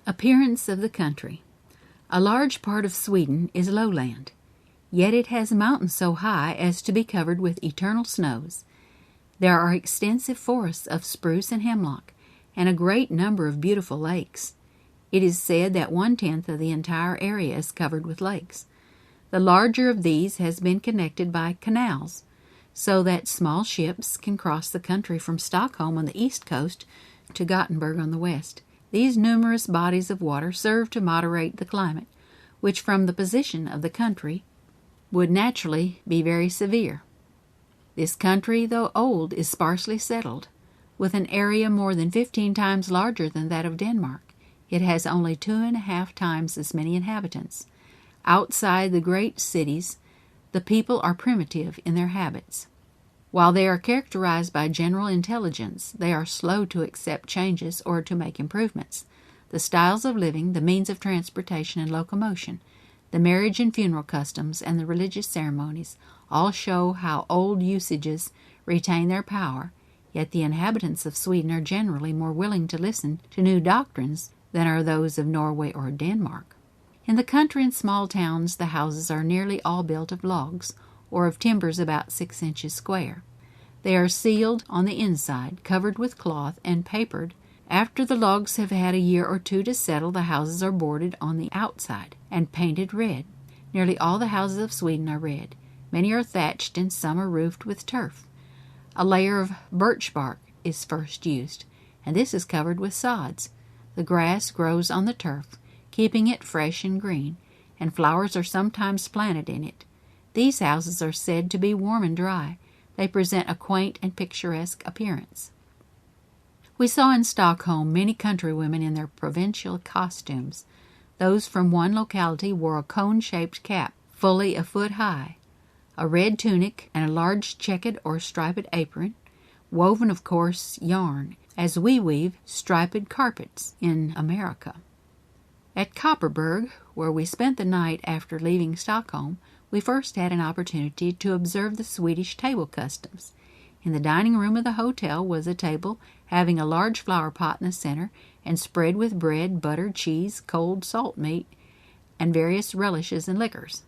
Appearance of the country. A large part of Sweden is lowland, yet it has mountains so high as to be covered with eternal snows. There are extensive forests of spruce and hemlock, and a great number of beautiful lakes. It is said that 1/10 of the entire area is covered with lakes. The larger of these has been connected by canals, so that small ships can cross the country from Stockholm on the east coast to Gothenburg on the west. These numerous bodies of water serve to moderate the climate, which from the position of the country would naturally be very severe. This country, though old, is sparsely settled. With an area more than 15 times larger than that of Denmark, it has only 2.5 times as many inhabitants. Outside the great cities, the people are primitive in their habits. While they are characterized by general intelligence, they are slow to accept changes or to make improvements. The styles of living, the means of transportation and locomotion, the marriage and funeral customs, and the religious ceremonies all show how old usages retain their power, yet the inhabitants of Sweden are generally more willing to listen to new doctrines than are those of Norway or Denmark. In the country and small towns, the houses are nearly all built of logs, or of timbers about 6 inches square. They are sealed on the inside, covered with cloth, and papered. After the logs have had a year or two to settle, the houses are boarded on the outside and painted red. Nearly all the houses of Sweden are red. Many are thatched and some are roofed with turf. A layer of birch bark is first used, and this is covered with sods. The grass grows on the turf, keeping it fresh and green, and flowers are sometimes planted in it. These houses are said to be warm and dry. They present a quaint and picturesque appearance. We saw in Stockholm many countrywomen in their provincial costumes. Those from one locality wore a cone-shaped cap, fully a foot high, a red tunic, and a large checkered or striped apron, woven of coarse yarn, as we weave striped carpets in America. At Kopparberg, where we spent the night after leaving Stockholm, we first had an opportunity to observe the Swedish table customs. In the dining room of the hotel was a table having a large flower pot in the center and spread with bread, butter, cheese, cold salt meat, and various relishes and liquors.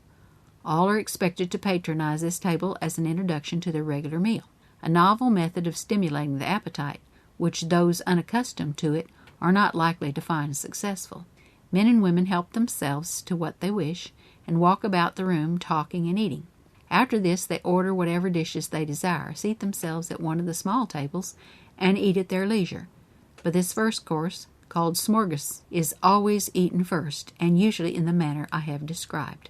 All are expected to patronize this table as an introduction to their regular meal, a novel method of stimulating the appetite, which those unaccustomed to it are not likely to find successful. Men and women help themselves to what they wish, and walk about the room talking and eating. After this they order whatever dishes they desire, seat themselves at one of the small tables, and eat at their leisure. But this first course, called smorgas, is always eaten first, and usually in the manner I have described.